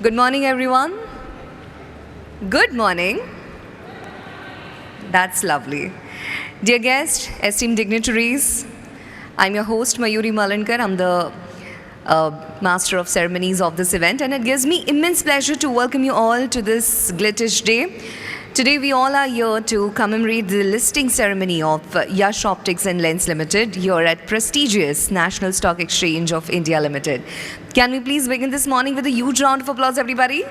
Good morning, everyone. Good morning. That's lovely. Dear guests, esteemed dignitaries, I'm your host, Mayuri Malankar. I'm the master of ceremonies of this event, and it gives me immense pleasure to welcome you all to this glittish day. Today, we all are here to commemorate the listing ceremony of Yash Optics and Lens Limited here at prestigious National Stock Exchange of India Limited. Can we please begin this morning with a huge round of applause, everybody?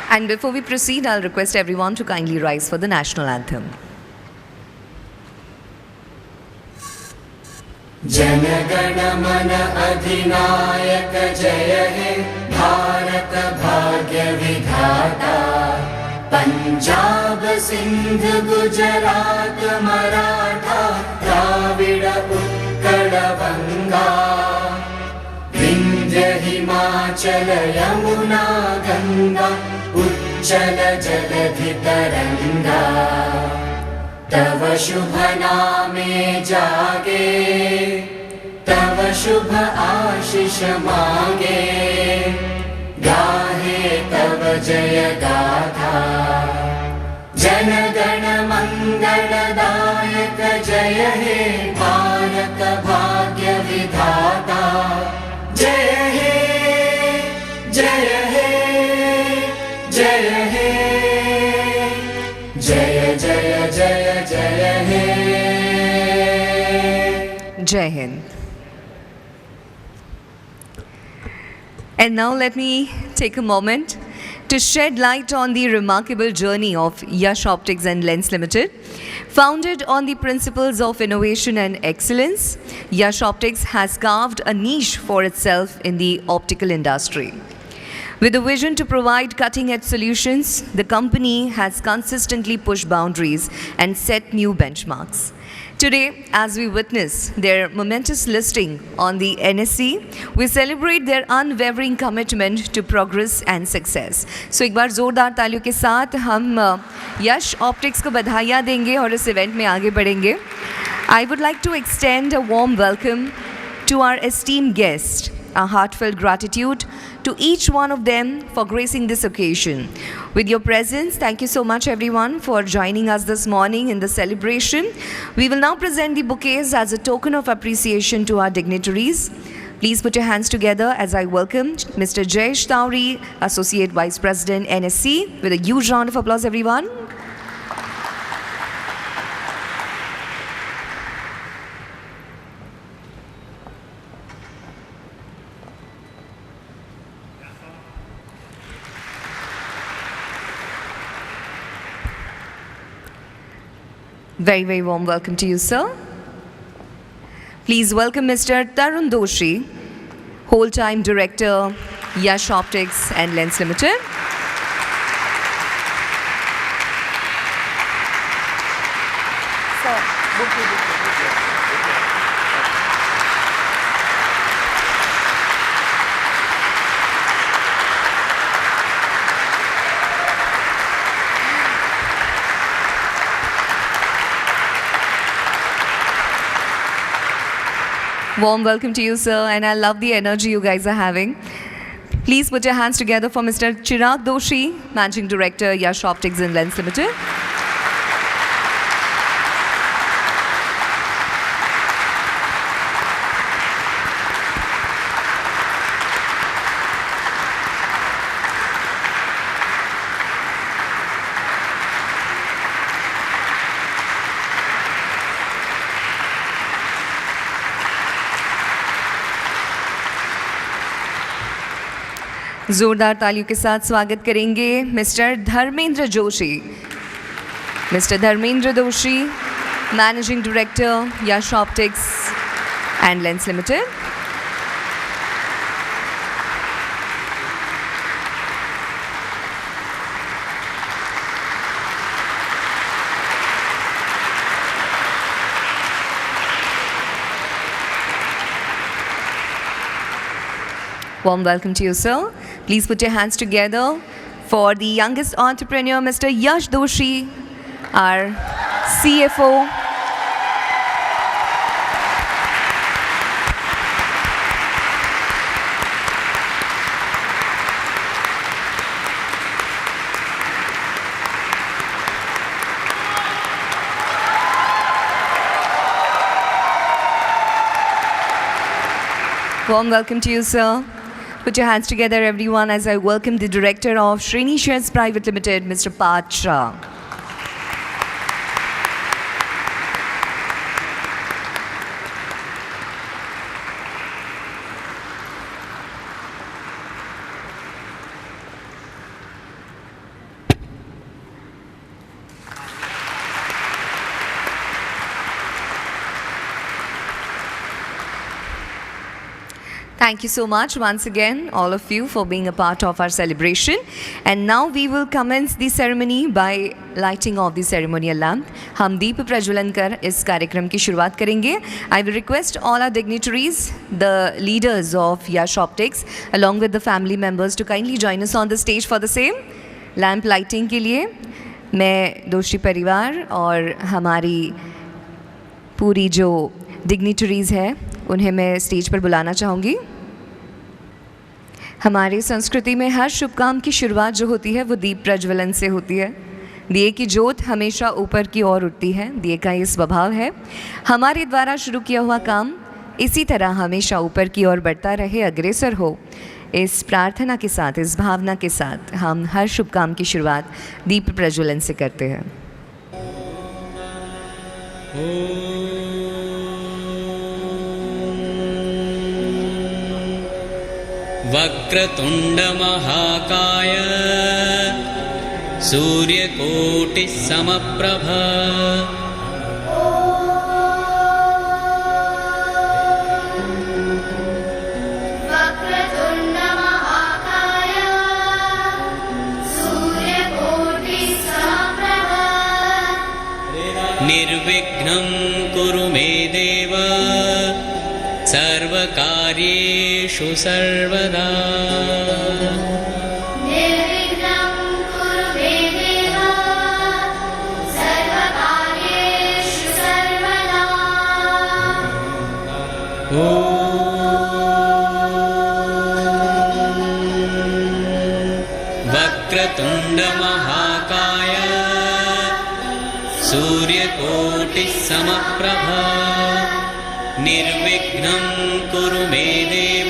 And before we proceed, I'll request everyone to kindly rise for the national anthem. Jana Gana मन अधिनायक जय हे भारत भाग्य विधाता पंजाब सिंध गुजरात मराठा द्राविड़ उत्कल बंगा विंध्य हिमाचल यमुना गंगा उच्चल जलधि तरंगा तव शुभ नामे जागे तव शुभ आशीष मांगे गाहे तव जय गाथा जन गण मंगलदायक जय हे भारत भाग्य विधाता जय हे जय हे जय हे जय जय जय जय हे Jai Hind. And now let me take a moment to shed light on the remarkable journey of Yash Optics and Lens Limited. Founded on the principles of innovation and excellence, Yash Optics has carved a niche for itself in the optical industry. With a vision to provide cutting-edge solutions, the company has consistently pushed boundaries and set new benchmarks. Today, as we witness their momentous listing on the NSE, we celebrate their unwavering commitment to progress and success. So एक बार जोरदार तालियों के साथ हम यश optics को बधाइयाँ देंगे और इस इवेंट में आगे बढ़ेंगे. I would like to extend a warm welcome to our esteemed guests. A heartfelt gratitude to each one of them for gracing this occasion. With your presence, thank you so much everyone for joining us this morning in the celebration. We will now present the bouquets as a token of appreciation to our dignitaries. Please put your hands together as I welcome Mr. Jayesh Tauri, Associate Vice President, NSE, with a huge round of applause, everyone. Very, very warm welcome to you, sir. Please welcome Mr. Tarun Doshi, Whole-Time Director, Yash Optics and Lens Limited. Warm welcome to you, sir, and I love the energy you guys are having. Please put your hands together for Mr. Chirag Doshi, Managing Director, Yash Optics and Lens Limited. जोरदार तालियों के साथ स्वागत करेंगे mister Dharmendra Joshi. Mister Dharmendra Joshi, Managing Director, Yash Optics and Lens Limited. Warm welcome to you, sir. Please put your hands together for the youngest entrepreneur, Mr. Yash Doshi, our CFO. Warm welcome to you, sir. Put your hands together, everyone, as I welcome the Director of Shreni Shares Private Limited, Mr. Parth Shah. Thank you so much once again, all of you, for being a part of our celebration. And now we will commence the ceremony by lighting of the ceremonial lamp. हम दीप प्रज्वलन कर इस कार्यक्रम की शुरुआत करेंगे. I will request all our dignitaries, the leaders of Yash Optics, along with the family members, to kindly join us on the stage for the same. Lamp lighting के लिए मैं दोषी परिवार और हमारी पूरी जो dignitaries है उन्हें मैं स्टेज पर बुलाना चाहूँगी. हमारी संस्कृति में हर शुभ काम की शुरुआत जो होती है वो दीप प्रज्वलन से होती है. दिए की ज्योत हमेशा ऊपर की ओर उठती है. दिए का ये स्वभाव है. हमारे द्वारा शुरू किया हुआ काम इसी तरह हमेशा ऊपर की ओर बढ़ता रहे, अग्रसर हो. इस प्रार्थना के साथ, इस भावना के साथ हम हर शुभ काम की शुरुआत दीप प्रज्वलन से करते हैं. वक्रतुण्डमहाकाय सूर्यकोटिः समप्रभ वक्रतुण्डमहाकाय सूर्यकोटिः समप्रभ निर्विघ्नं कुरु मे देव सर्वकार्येषु सर्वदा. निर्विघ्नं कुरु मे देव सर्वकार्येषु सर्वदा. वक्रतुण्डमहाकाय सूर्यकोटिः समप्रभ निर्विघ्नं कुरु मे देव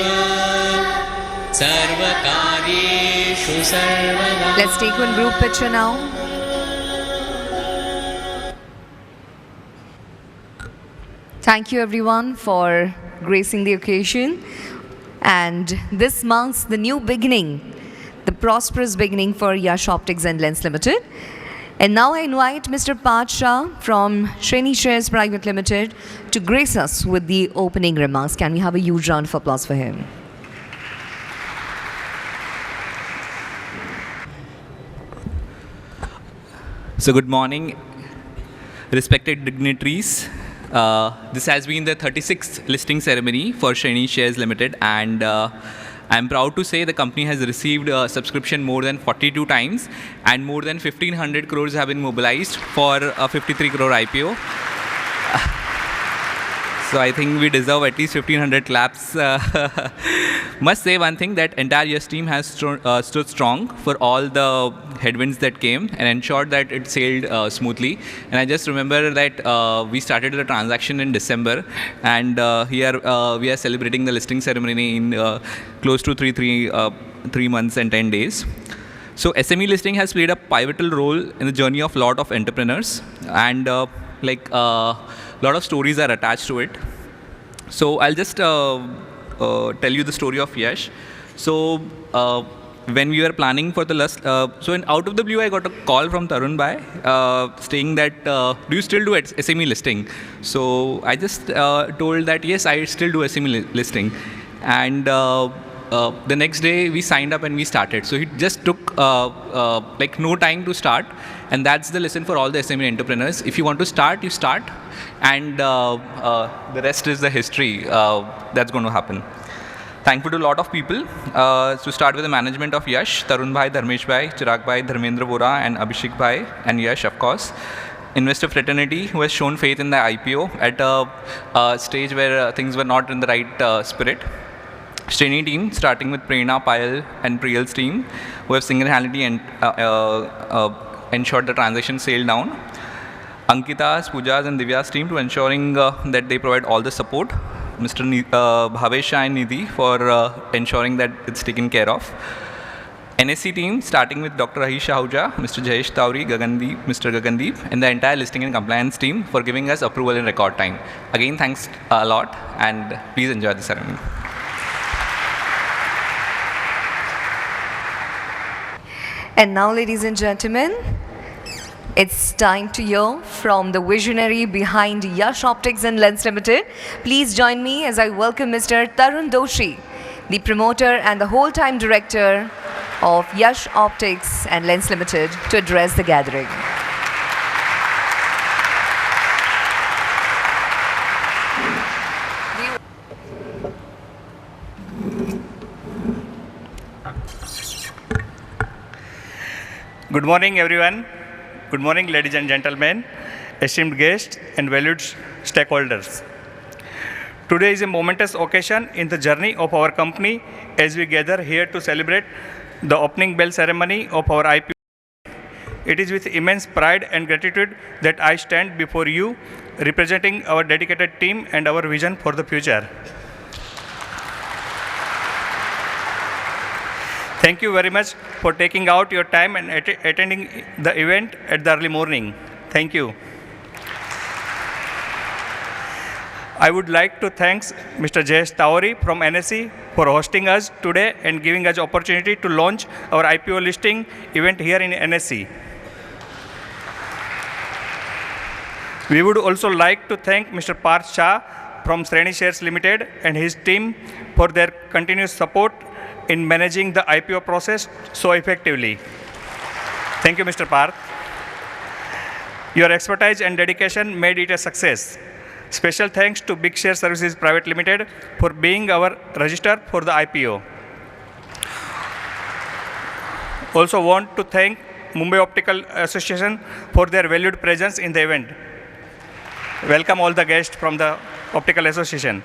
सर्वकार्येषु सर्वदा. Let's take one group picture now. Thank you everyone for gracing the occasion. And this marks the new beginning, the prosperous beginning for Yash Optics and Lens Limited. And now I invite Mr. Parth Shah from Shreni Shares Private Limited to grace us with the opening remarks. Can we have a huge round of applause for him? So good morning, respected dignitaries. This has been the 36th listing ceremony for Shreni Shares Limited, and I'm proud to say the company has received subscription more than 42 times, and more than 1500 crores have been mobilized for a 53 crore IPO. So I think we deserve at least 1500 claps. Must say one thing, that entire Yash team has stood strong for all the headwinds that came and ensured that it sailed smoothly. And I just remember that we started the transaction in December, and here we are celebrating the listing ceremony in close to three months and 10 days. So SME listing has played a pivotal role in the journey of a lot of entrepreneurs, and lot of stories are attached to it. So I'll just tell you the story of Yash. So when we were planning for the last, out of the blue, I got a call from Tarun Bhai saying that, do you still do SME listing? So I just told that, yes, I still do SME listing. And the next day we signed up and we started. So it just took like no time to start. And that's the lesson for all the SME entrepreneurs. If you want to start, you start. And the rest is the history that's going to happen. Thankful to a lot of people. To start with the management of Yash, Tarun Bhai, Dharmesh Bhai, Chirag Bhai, Dharmendra Vora, and Abhishek Bhai, and Yash, of course. Investor fraternity who has shown faith in the IPO at a stage where things were not in the right spirit. Shreni team, starting with Prerna, Payal, and Priyal's team, who have single-handedly ensured the transaction sailed down. Ankita's, Pooja's, and Divya's team to ensuring that they provide all the support. Mr. Bhavesha and Nidhi for ensuring that it's taken care of. NSC team, starting with Dr. Ahish Ahuja, Mr. Jayesh Tauri, Gagandeep, Mr. Gagandeep, and the entire listing and compliance team for giving us approval in record time. Again, thanks a lot, and please enjoy the ceremony. And now, ladies and gentlemen, it's time to hear from the visionary behind Yash Optics and Lens Limited. Please join me as I welcome Mr. Tarun Doshi, the promoter and the whole-time director of Yash Optics and Lens Limited, to address the gathering. Good morning, everyone. Good morning, ladies and gentlemen, esteemed guests, and valued stakeholders. Today is a momentous occasion in the journey of our company as we gather here to celebrate the opening bell ceremony of our IPO. It is with immense pride and gratitude that I stand before you, representing our dedicated team and our vision for the future. Thank you very much for taking out your time and attending the event at the early morning. Thank you. I would like to thank Mr. Jayesh Tauri from NSE for hosting us today and giving us opportunity to launch our IPO listing event here in NSE. We would also like to thank Mr. Parth Shah from Shreni Shares Limited and his team for their continuous support in managing the IPO process so effectively. Thank you, Mr. Parth. Your expertise and dedication made it a success. Special thanks to Big Share Services Private Limited for being our registrar for the IPO. Also want to thank Mumbai Optical Association for their valued presence in the event. Welcome all the guests from the Optical Association.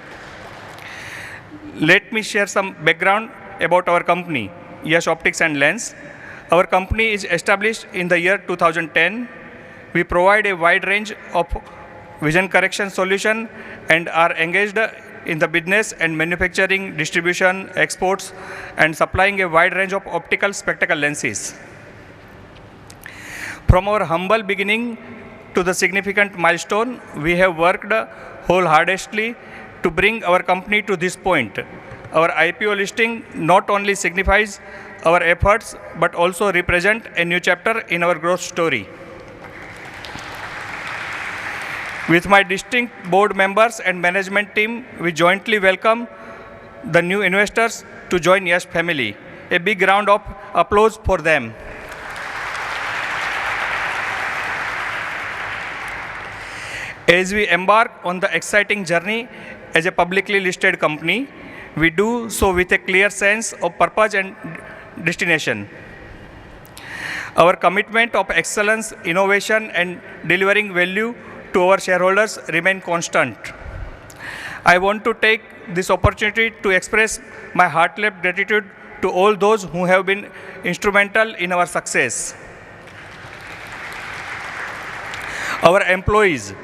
Let me share some background about our company, Yash Optics and Lens. Our company is established in the year 2010. We provide a wide range of vision correction solution and are engaged in the business and manufacturing, distribution, exports, and supplying a wide range of optical spectacle lenses. From our humble beginning to the significant milestone, we have worked wholeheartedly to bring our company to this point. Our IPO listing not only signifies our efforts, but also represent a new chapter in our growth story. With my distinct board members and management team, we jointly welcome the new investors to join Yash family. A big round of applause for them. As we embark on the exciting journey as a publicly listed company, we do so with a clear sense of purpose and destination. Our commitment of excellence, innovation, and delivering value to our shareholders remain constant. I want to take this opportunity to express my heartfelt gratitude to all those who have been instrumental in our success. Our employees,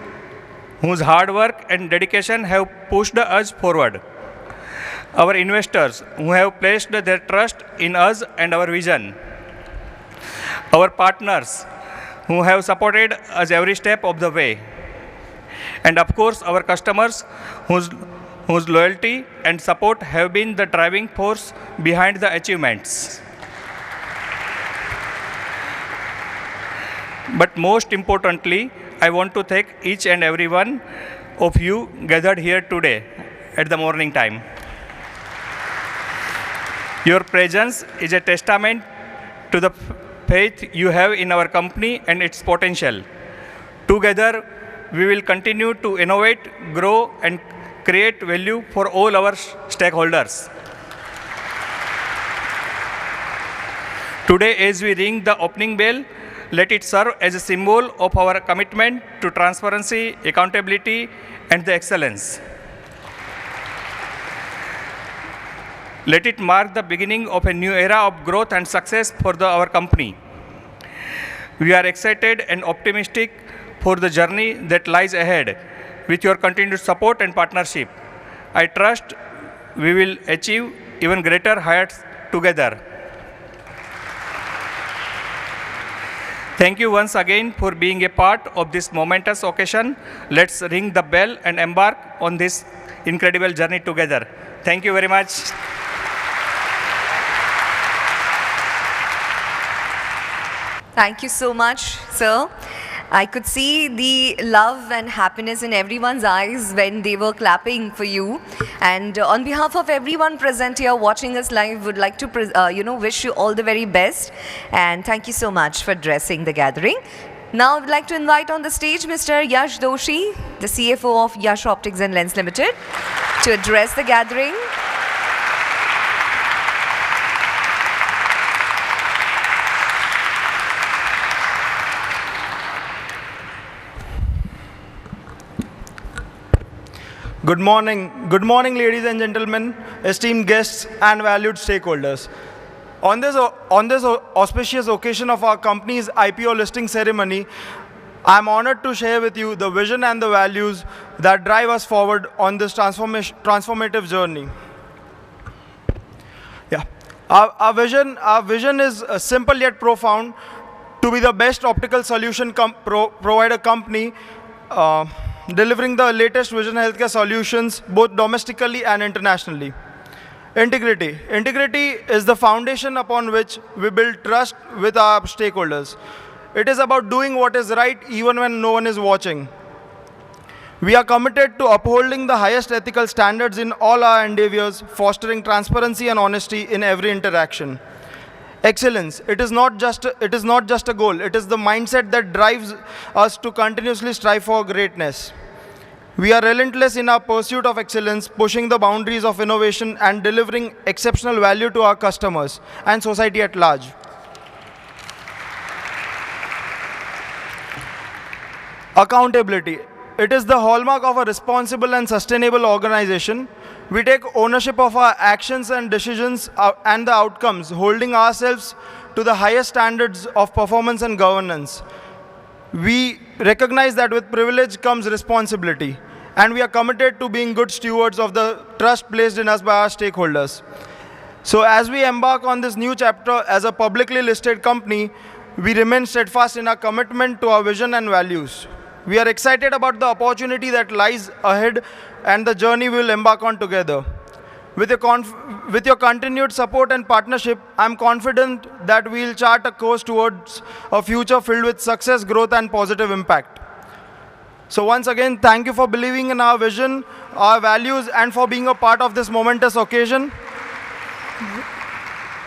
whose hard work and dedication have pushed us forward. Our investors, who have placed their trust in us and our vision. Our partners, who have supported us every step of the way. And of course, our customers, whose loyalty and support have been the driving force behind the achievements. But most importantly, I want to thank each and every one of you gathered here today at the morning time. Your presence is a testament to the faith you have in our company and its potential. Together, we will continue to innovate, grow, and create value for all our stakeholders. Today, as we ring the opening bell, let it serve as a symbol of our commitment to transparency, accountability, and the excellence. Let it mark the beginning of a new era of growth and success for our company. We are excited and optimistic for the journey that lies ahead. With your continued support and partnership, I trust we will achieve even greater heights together. Thank you once again for being a part of this momentous occasion. Let's ring the bell and embark on this incredible journey together. Thank you very much. Thank you so much, sir. I could see the love and happiness in everyone's eyes when they were clapping for you. And on behalf of everyone present here watching us live, would like to wish you all the very best. And thank you so much for addressing the gathering. Now I would like to invite on the stage Mr. Yash Doshi, the CFO of Yash Optics and Lens Limited, to address the gathering. Good morning, ladies and gentlemen, esteemed guests and valued stakeholders. On this auspicious occasion of our company's IPO listing ceremony, I am honored to share with you the vision and the values that drive us forward on this transformative journey. Yeah, our vision is simple yet profound: to be the best optical solution provider company, delivering the latest vision healthcare solutions both domestically and internationally. Integrity. Integrity is the foundation upon which we build trust with our stakeholders. It is about doing what is right even when no one is watching. We are committed to upholding the highest ethical standards in all our endeavors, fostering transparency and honesty in every interaction. Excellence. It is not just a goal. It is the mindset that drives us to continuously strive for greatness. We are relentless in our pursuit of excellence, pushing the boundaries of innovation and delivering exceptional value to our customers and society at large. Accountability. It is the hallmark of a responsible and sustainable organization. We take ownership of our actions and decisions and the outcomes, holding ourselves to the highest standards of performance and governance. We recognize that with privilege comes responsibility, and we are committed to being good stewards of the trust placed in us by our stakeholders. So as we embark on this new chapter as a publicly listed company, we remain steadfast in our commitment to our vision and values. We are excited about the opportunity that lies ahead and the journey we will embark on together. With your continued support and partnership, I am confident that we will chart a course towards a future filled with success, growth, and positive impact. So once again, thank you for believing in our vision, our values, and for being a part of this momentous occasion.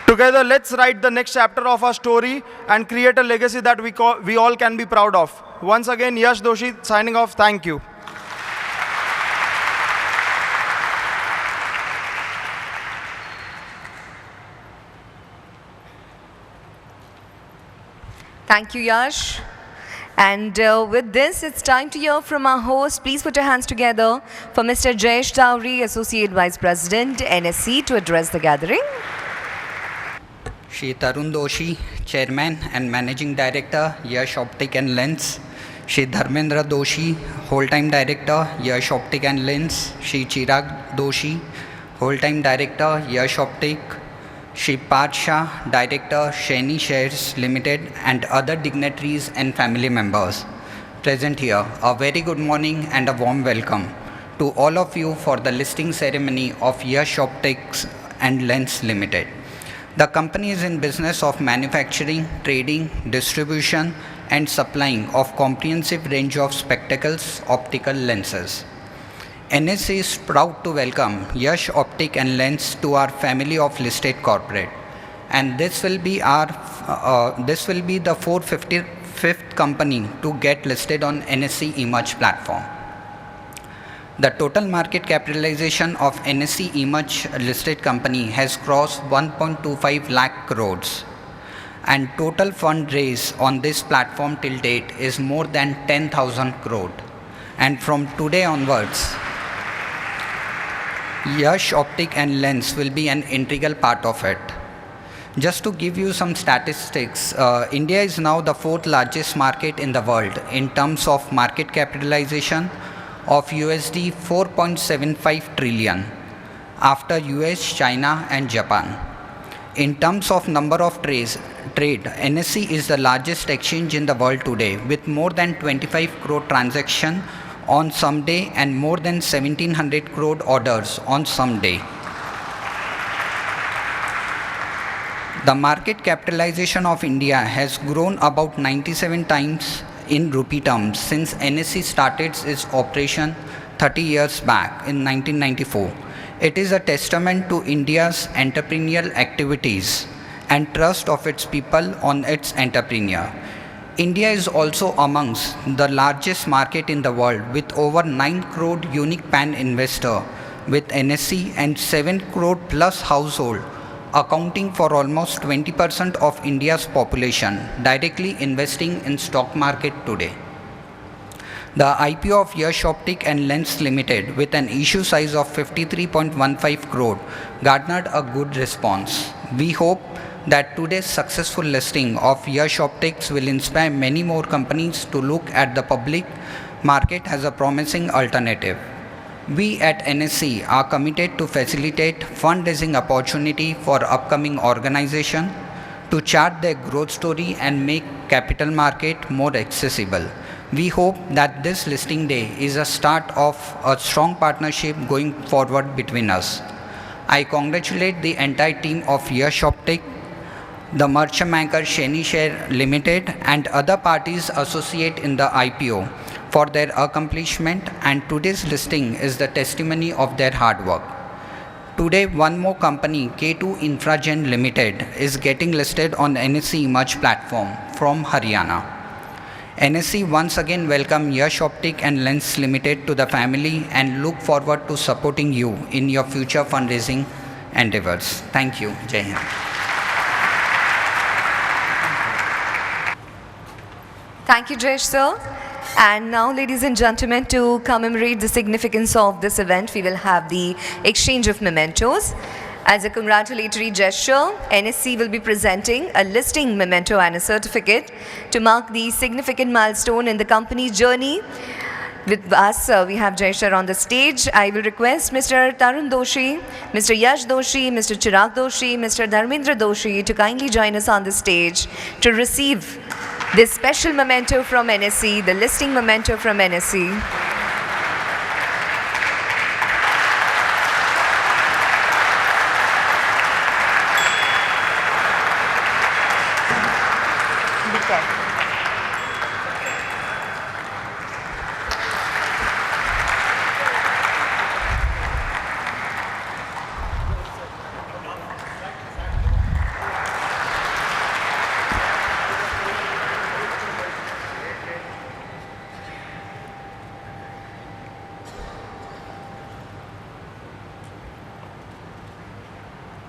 Together, let's write the next chapter of our story and create a legacy that we all can be proud of. Once again, Yash Doshi signing off. Thank you. Thank you, Yash. And with this, it's time to hear from our host. Please put your hands together for Mr. Jayesh Dowri, Associate Vice President, NSC, to address the gathering. Shri Tarun Doshi, Chairman and Managing Director, Yash Optic and Lens. Shri Dharmendra Doshi, Whole-Time Director, Yash Optic and Lens. Shri Chirag Doshi, Whole-Time Director, Yash Optic. Shri Parth Shah, Director, Shaini Shares Limited, and other dignitaries and family members present here. A very good morning and a warm welcome to all of you for the listing ceremony of Yash Optics and Lens Limited. The company is in business of manufacturing, trading, distribution, and supplying of comprehensive range of spectacles, optical lenses. NSE is proud to welcome Yash Optic and Lens to our family of listed corporate, and this will be the 455th company to get listed on NSE Emerge platform. The total market capitalization of NSE Emerge listed company has crossed 1.25 lakh crores, and total fund raised on this platform till date is more than 10,000 crore. And from today onwards, Yash Optic and Lens will be an integral part of it. Just to give you some statistics, India is now the fourth largest market in the world in terms of market capitalization of USD 4.75 trillion after US, China and Japan. In terms of number of trade, NSE is the largest exchange in the world today with more than 25 crore transactions on some day and more than 1700 crore orders on some day. The market capitalization of India has grown about 97 times in rupee terms since NSE started its operation 30 years back in 1994. It is a testament to India's entrepreneurial activities and trust of its people on its entrepreneur. India is also amongst the largest market in the world with over 9 crore unique PAN investor with NSE and 7 crore plus household, accounting for almost 20% of India's population directly investing in stock market today. The IPO of Yash Optic and Lens Limited with an issue size of 53.15 crore garnered a good response. We hope that today's successful listing of Yash Optics will inspire many more companies to look at the public market as a promising alternative. We at NSE are committed to facilitate fundraising opportunity for upcoming organizations to chart their growth story and make capital market more accessible. We hope that this listing day is a start of a strong partnership going forward between us. I congratulate the entire team of Yash Optic, the merchant banker Sheni Share Limited and other parties associated in the IPO for their accomplishment, and today's listing is the testimony of their hard work. Today, one more company, K2 Infragen Limited, is getting listed on NSE Emerge platform from Haryana. NSE once again welcome Yash Optic and Lens Limited to the family and look forward to supporting you in your future fundraising endeavors. Thank you. Jai Hind. Thank you, Jayesh sir. And now, ladies and gentlemen, to commemorate the significance of this event, we will have the exchange of mementos. As a congratulatory gesture, NSE will be presenting a listing memento and a certificate to mark the significant milestone in the company's journey. With us, we have Jayesh sir on the stage. I will request Mr. Tarun Doshi, Mr. Yash Doshi, Mr. Chirag Doshi, Mr. Dharmendra Doshi to kindly join us on the stage to receive this special memento from NSE, the listing memento from NSE.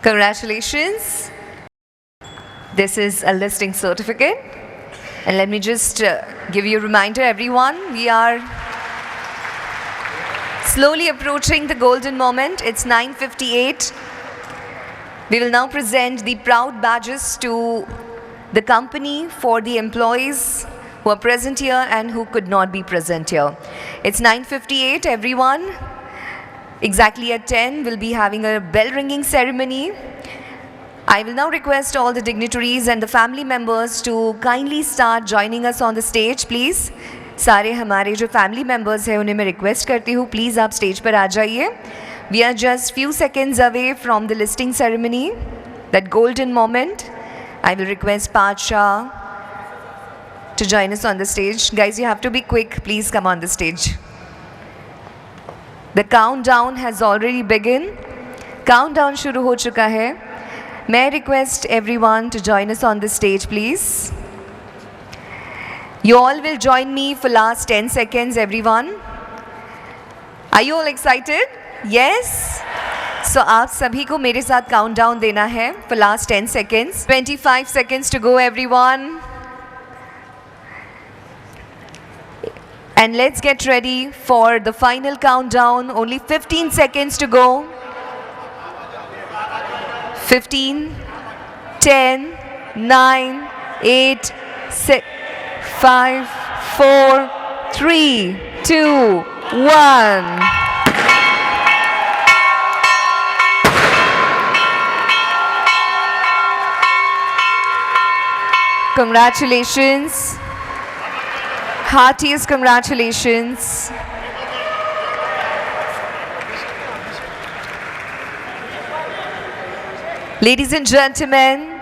Congratulations. This is a listing certificate. And let me just give you a reminder, everyone. We are slowly approaching the golden moment. It's 9:58. We will now present the proud badges to the company for the employees who are present here and who could not be present here. It's 9:58, everyone. Exactly at 10, we'll be having a bell ringing ceremony. I will now request all the dignitaries and the family members to kindly start joining us on the stage, please. सारे हमारे जो family members हैं उन्हें मैं request करती हूँ, please आप stage पर आ जाइए. We are just few seconds away from the listing ceremony, that golden moment. I will request Pacha, to join us on the stage. Guys, you have to be quick. Please come on the stage. The countdown has already begun. Countdown shuru ho chuka hai. May I request everyone to join us on the stage, please? You all will join me for last 10 seconds, everyone. Are you all excited? Yes? So आप सभी को मेरे साथ countdown देना है for last 10 seconds. 25 seconds to go, everyone. And let's get ready for the final countdown. Only 15 seconds to go. 15, 10, 9, 8, 6, 5, 4, 3, 2, 1. Congratulations. Heartiest congratulations. Ladies and gentlemen,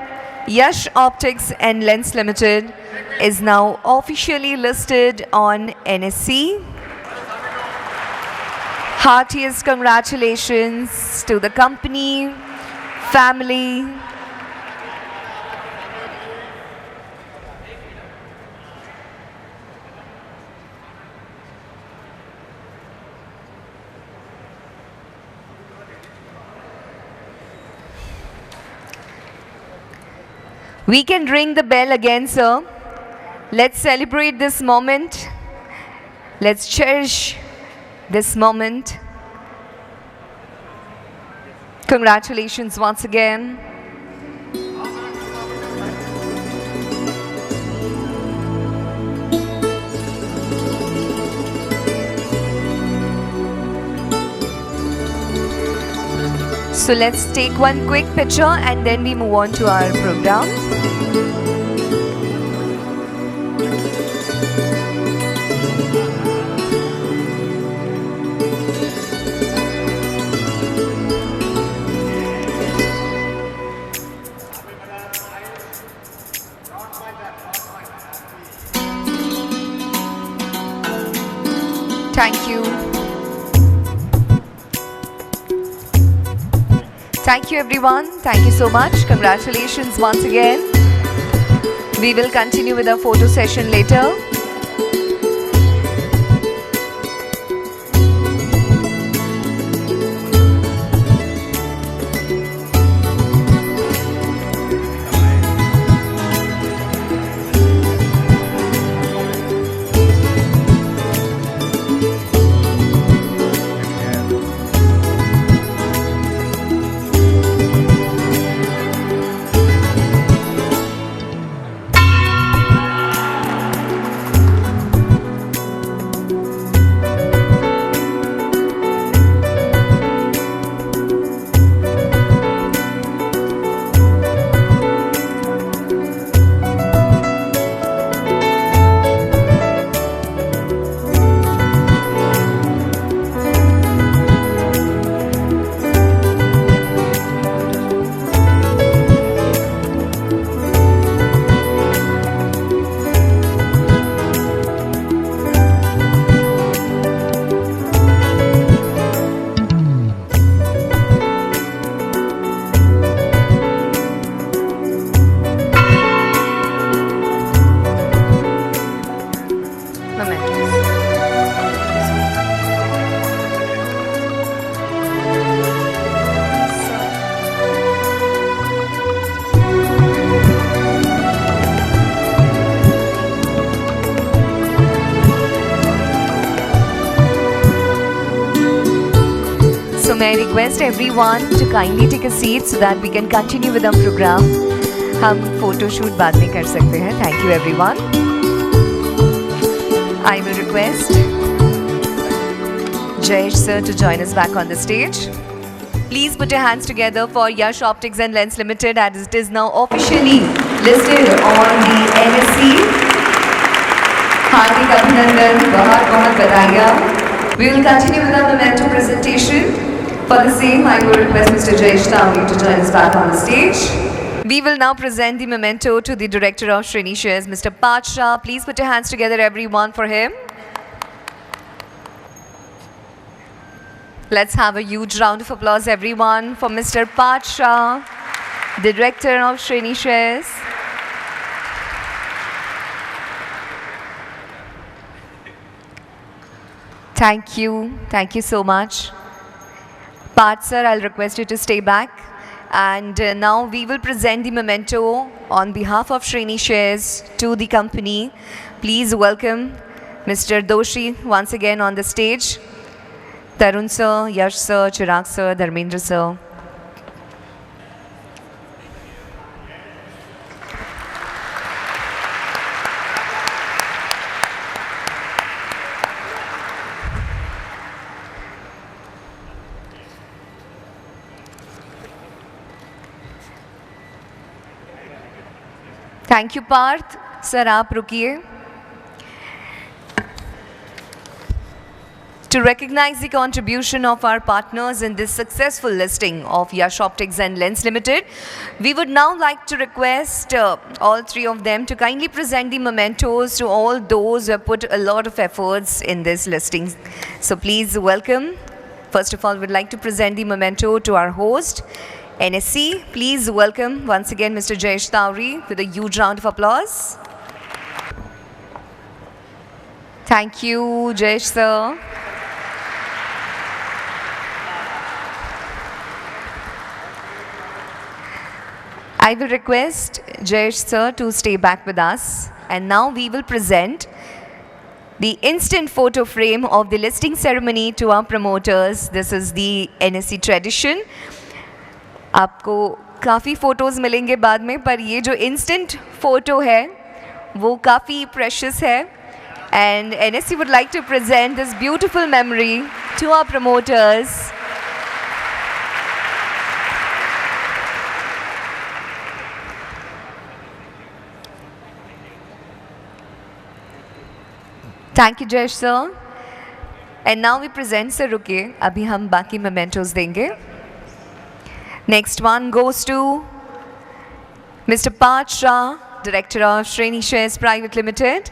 Yash Optics and Lens Limited is now officially listed on NSE. Heartiest congratulations to the company, family. We can ring the bell again, sir. Let's celebrate this moment. Let's cherish this moment. Congratulations once again. So let's take one quick picture and then we move on to our program. Thank you. Thank you everyone. Thank you so much. Congratulations once again. We will continue with our photo session later. So may I request everyone to kindly take a seat so that we can continue with our program. हम photo shoot बाद में कर सकते हैं. Thank you everyone. I will request Jayesh sir to join us back on the stage. Please put your hands together for Yash Optics and Lens Limited as it is now officially listed on the NSE. हार्दिक अभिनंदन, बहुत बधाइयाँ. We will continue with our memento presentation. For the same, I will request Mr. Jayesh Tawri to join us back on the stage. We will now present the memento to the Director of Shreni Shares, Mr. Parth Shah. Please put your hands together, everyone, for him. Let's have a huge round of applause, everyone, for Mr. Parth Shah, the Director of Shreni Shares. Thank you. Thank you so much. Parth sir, I'll request you to stay back. And now we will present the memento on behalf of Shreni Shares to the company. Please welcome Mr. Doshi once again on the stage. Tarun sir, Yash sir, Chirag sir, Dharmendra sir. Thank you, Parth. Sir, aap rukiye. To recognize the contribution of our partners in this successful listing of Yash Optics and Lens Limited, we would now like to request all three of them to kindly present the mementos to all those who have put a lot of efforts in this listing. So please welcome. First of all, we'd like to present the memento to our host, NSC. Please welcome once again Mr. Jayesh Tauri with a huge round of applause. Thank you, Jayesh sir. I will request Jayesh sir to stay back with us. And now we will present the instant photo frame of the listing ceremony to our promoters. This is the NSC tradition. आपको काफ़ी photos मिलेंगे बाद में, पर ये जो instant photo है वो काफ़ी प्रेशियस है. And NSC would like to present this beautiful memory to our promoters. Thank you, Jayesh sir. And now we present Sir रुकिए, अभी हम बाकी mementos देंगे. Next one goes to Mr. Parth Shah, Director of Shreni Shares Private Limited.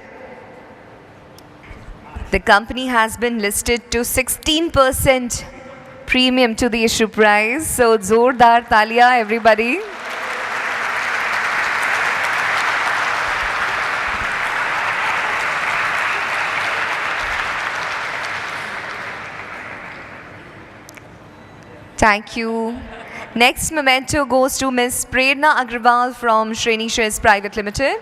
The company has been listed to 16% premium to the issue price. So, zordar talia, everybody. Thank you. Next memento goes to Ms. Prerna Agrawal from Shreni Shares Private Limited.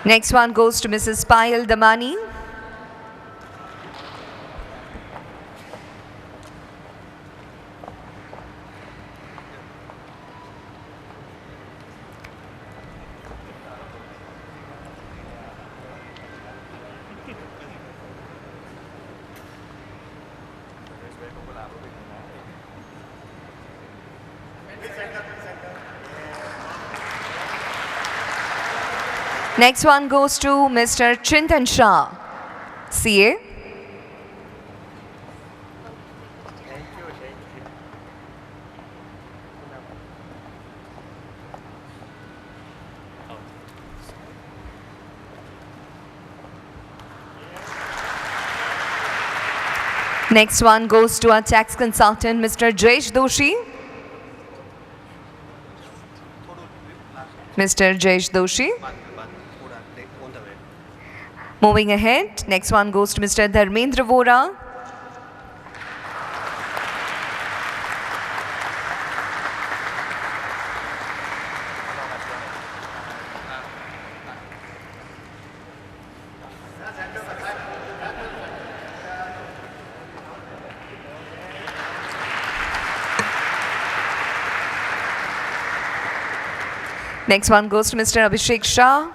Next one goes to Mrs. Payal Damani. Next one goes to Mr. Chintan Shah, CA. Next one goes to our tax consultant, Mr. Jayesh Doshi. Mr. Jayesh Doshi. Moving ahead, next one goes to Mr. Dharmendra Vora. Next one goes to Mr. Abhishek Shah.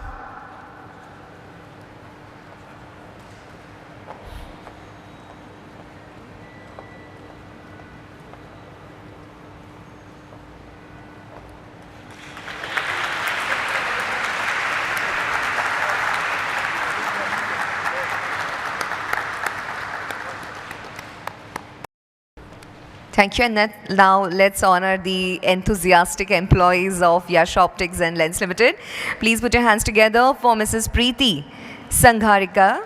Thank you. And now let's honor the enthusiastic employees of Yash Optics and Lens Limited. Please put your hands together for Mrs. Preeti Sangharika.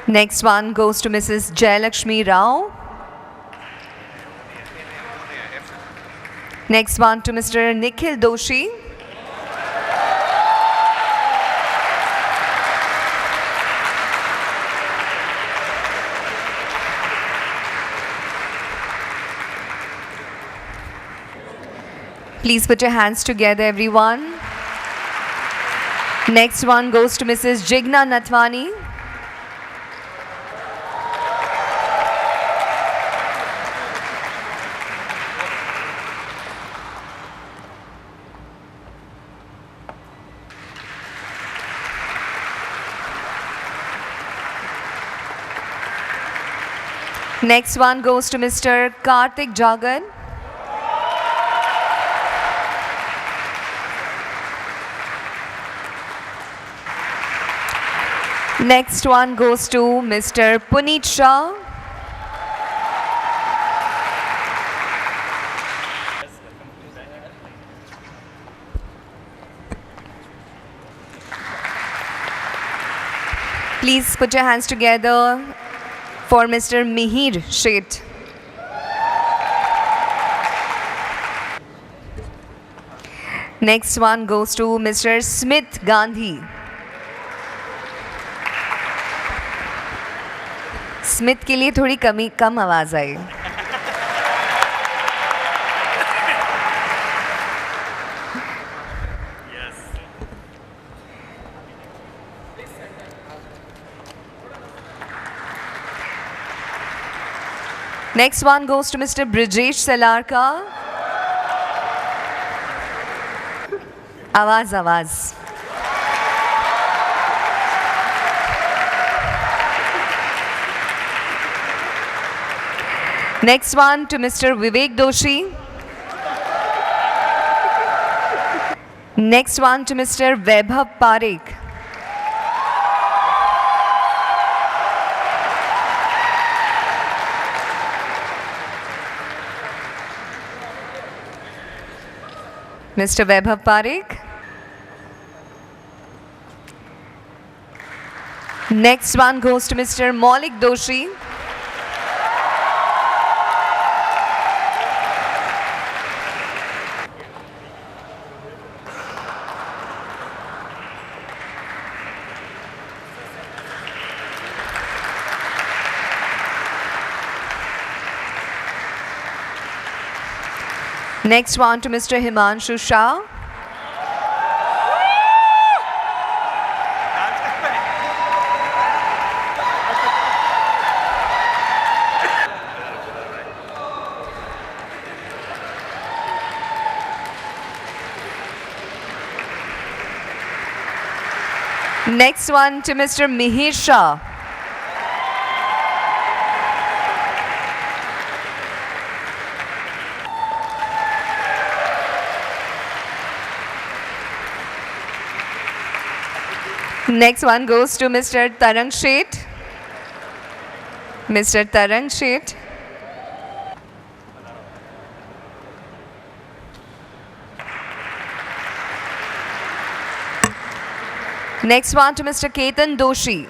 Next one goes to Mrs. Jayalakshmi Rao. Next one to Mr. Nikhil Doshi. Please put your hands together, everyone. Next one goes to Mrs. Jigna Nathwani. Next one goes to Mr. Karthik Jagan. Next one goes to Mr. Puneet Shah. Please put your hands together for Mr. Mihir Sheth. Next one goes to Mr. Smith Gandhi. Smith के लिए थोड़ी कम आवाज आई. Next one goes to Mr. Brijesh Salarka. आवाज. Next one to Mr. Vivek Doshi. Next one to Mr. Vaibhav Parekh. Mr. Vaibhav Parekh. Next one goes to Mr. Maulik Doshi. Next one to Mr. Himanshu Shah. Next one to Mr. Mihir Shah. Next one goes to Mr. Tarang Sheth. Mr. Tarang Sheth. Next one to Mr. Ketan Doshi.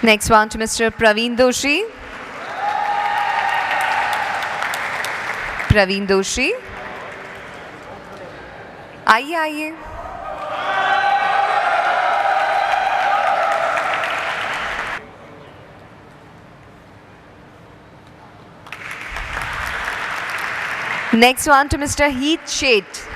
Next one to Mr. Praveen Doshi. Praveen Doshi. आइए. Next one to Mr. Heath Sheth.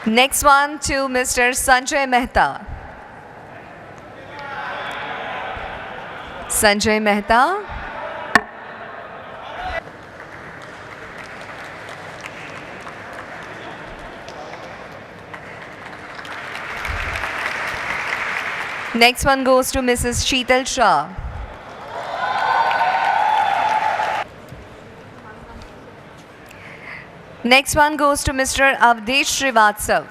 Next one to Mr. Sanjay Mehta. Sanjay Mehta. Next one goes to Mrs. Sheetal Shah. Next one goes to Mr. Avdesh Srivatsav.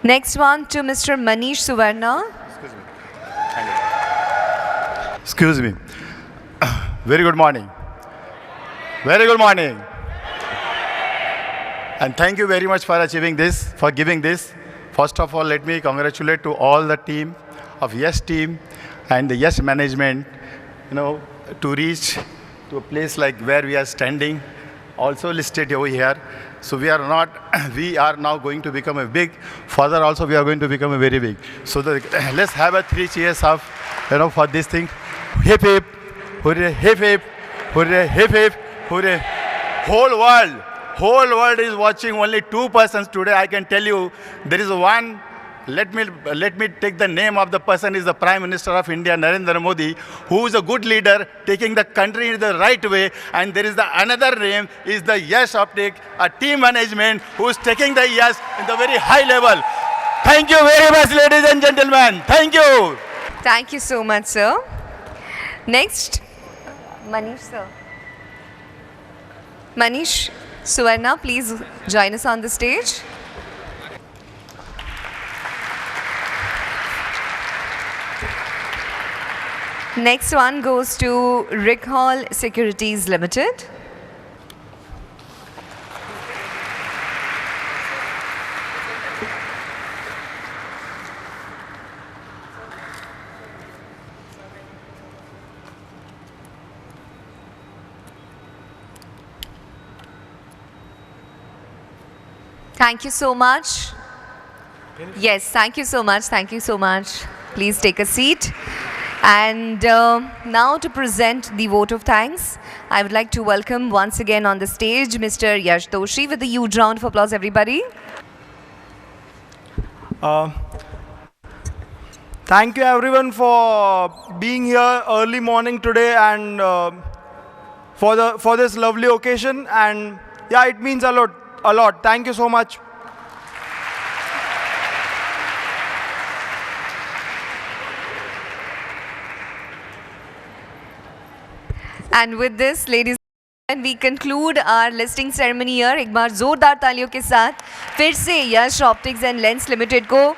Next one to Mr. Manish Suvarna. Excuse me. Very good morning. Very good morning. And thank you very much for achieving this, for giving this. First of all, let me congratulate to all the team of Yes team and the Yes management, to reach to a place like where we are standing, also listed over here. So we are now going to become a big, further also we are going to become a very big. So let's have a 3 cheers of, for this thing. Hip hip, hooray, hip hip, hooray, hip hip, hooray. Whole world is watching only 2 persons today. I can tell you, there is one. Let me take the name of the person. Is the Prime Minister of India, Narendra Modi, who is a good leader, taking the country in the right way. And there is another name, is the Yes Optic, a team management who is taking the Yes in the very high level. Thank you very much, ladies and gentlemen. Thank you. Thank you so much, sir. Next, Manish, sir. Manish Suvarna, please join us on the stage. Next one goes to Rick Hall Securities Limited. Thank you so much. Yes, thank you so much. Thank you so much. Please take a seat. And now to present the vote of thanks, I would like to welcome once again on the stage Mr. Yash Doshi with a huge round of applause, everybody. Thank you everyone for being here early morning today and for this lovely occasion. And yeah, it means a lot. Thank you so much. And with this, ladies and we conclude our listing ceremony here. एक बार जोरदार तालियों के साथ फिर से यश optics and lens limited को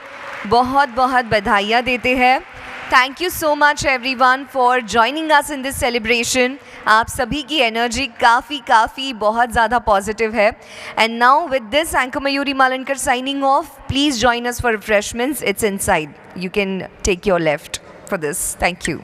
बहुत बधाइयाँ देते हैं. Thank you so much everyone for joining us in this celebration. आप सभी की एनर्जी काफ़ी बहुत ज़्यादा पॉजिटिव है. And now with this, Anchor Mayuri Malankar signing off. Please join us for refreshments. It's inside. You can take your left for this. Thank you.